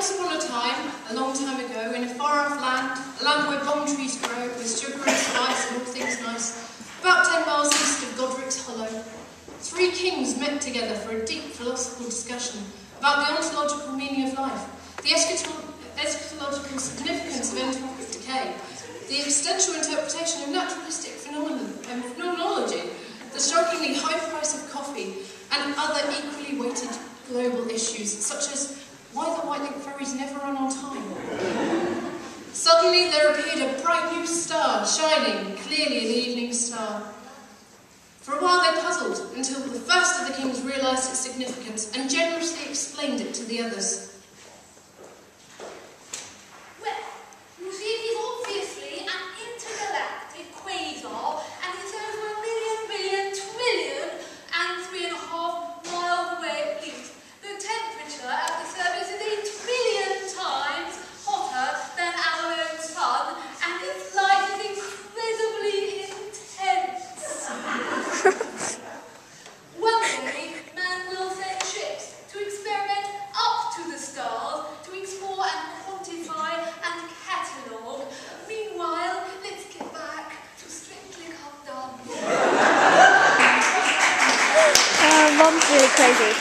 Once upon a time, a long time ago, in a far-off land, a land where palm trees grow, with sugar and spice and all things nice, about 10 miles east of Godric's Hollow, 3 kings met together for a deep philosophical discussion about the ontological meaning of life, the eschatological significance of entropic decay, the existential interpretation of naturalistic phenomenology, the shockingly high price of coffee, and other equally weighted global issues, such as why the Wight ferries never run on time. Suddenly there appeared a bright new star, shining clearly an evening star. For a while they puzzled, until the first of the kings realised its significance and generously explained it to the others. Well, you see, it is obviously an intergalactic quasar, and it's over 1,000,000,000,000 trillion and 3.5 miles away at least. The temperature at the surface is 8 trillion times hotter than our own sun, and its light is incredibly intense. One day, man will send ships to experiment up to the stars, to explore and quantify and catalogue. Meanwhile, let's get back to Strictly Come Down. Mom's really crazy.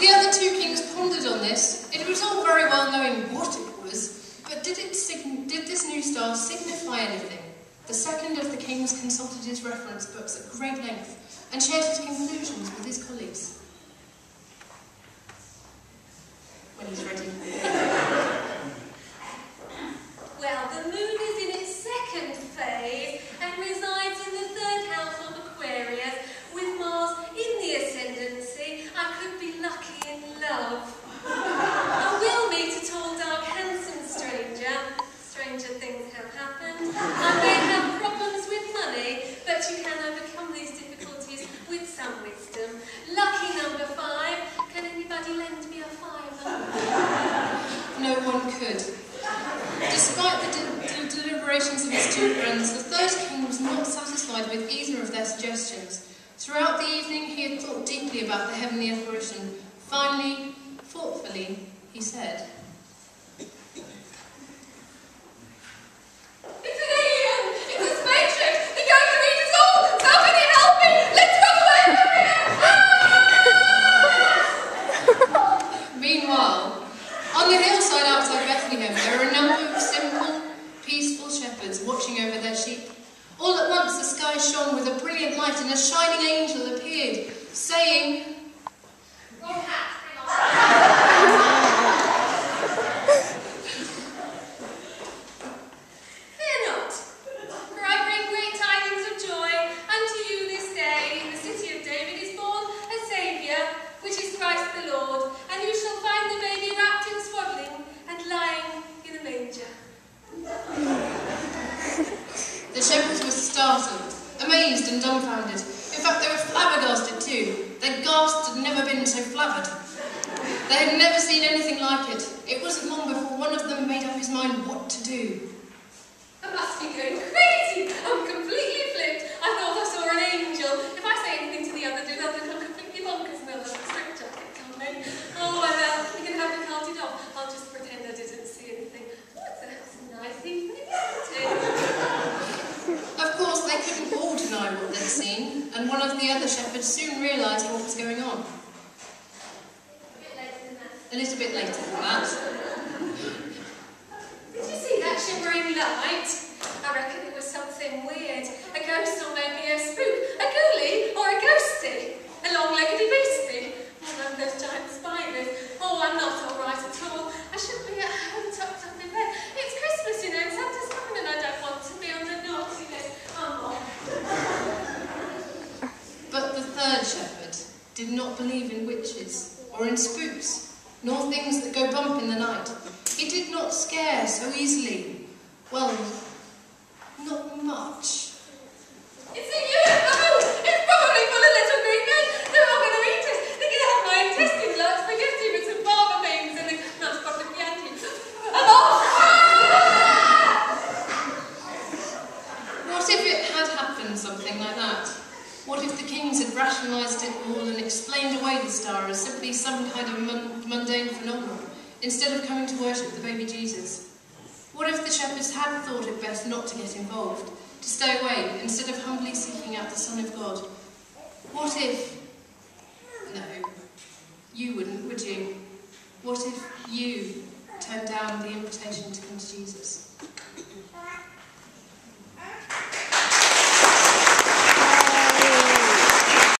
The other 2 kings pondered on this. It was all very well knowing what it was, but did this new star signify anything? The second of the kings consulted his reference books at great length and shared his conclusions with his colleagues. When he's ready. Well, the moon is in its second phase and resides in the 3rd house of Aquarius, with Mars in the ascendancy. I could be lucky in love. I will meet a tall, dark, handsome stranger. Stranger things have happened. I may have problems with money, but you can overcome these difficulties with some wisdom. Lucky number 5. Can anybody lend me a fiver? No one could. Despite the deliberations of his 2 friends, the 3rd king was not satisfied with either of their suggestions. Throughout the evening he had thought deeply about the heavenly apparition. Finally, thoughtfully, he said, It's an alien! It's a spaceship! They're going to eat us all! Somebody help me! Let's run away from here! Meanwhile, on the hillside outside Bethlehem, there were a number of simple, peaceful shepherds watching over their sheep. All at once the sky shone with a brilliant light and a shining angel appeared, saying, Wrong hat, hang on. Fear not, for I bring great tidings of joy. Unto you this day in the city of David is born a Saviour, which is Christ the Lord, and you shall find the baby wrapped in swaddling and lying in a manger. The shepherds were startled, amazed and dumbfounded. In fact, they were flabbergasted too. Their ghasts had never been so flabbered. They had never seen anything like it. It wasn't long before one of them made up his mind what to do. I must be going crazy. I'm completely flipped. I thought I saw an angel. If I say anything to the other, they'll think I'm completely bonkers and they'll have a straight jacket, can't they? Oh, well, you can have me carted off. I'll just pretend I didn't see anything. That's a nice evening, isn't it? Of course, they couldn't all deny what they'd seen, and one of the other shepherds soon realised what was going on. A little bit later than that. Did you see that shimmering light? I reckon it was something weird. A ghost or maybe a spook. A ghoulie or a ghostie. A long-legged beastie. One of those giant spiders. Oh, I'm not all right at all. I should be at home tucked up in bed. It's Christmas, you know, and Santa's coming and I don't want to be on the naughty list. I'm off. But the 3rd shepherd did not believe in witches, or in spooks, nor things that go bump in the night. He did not scare so easily. Well, not much. It's a UFO! It's probably full of little green men! They're all going to eat us! They're going to have my intestines like spaghetti with some fava beans and a nice pot of Chianti. I'm off! What if it had happened something like that? What if the kings had rationalised it all and explained away the star as simply some kind of mundane phenomenon? instead of coming to worship the baby Jesus? What if the shepherds had thought it best not to get involved, to stay away, instead of humbly seeking out the Son of God? What if... No, you wouldn't, would you? What if you turned down the invitation to come to Jesus?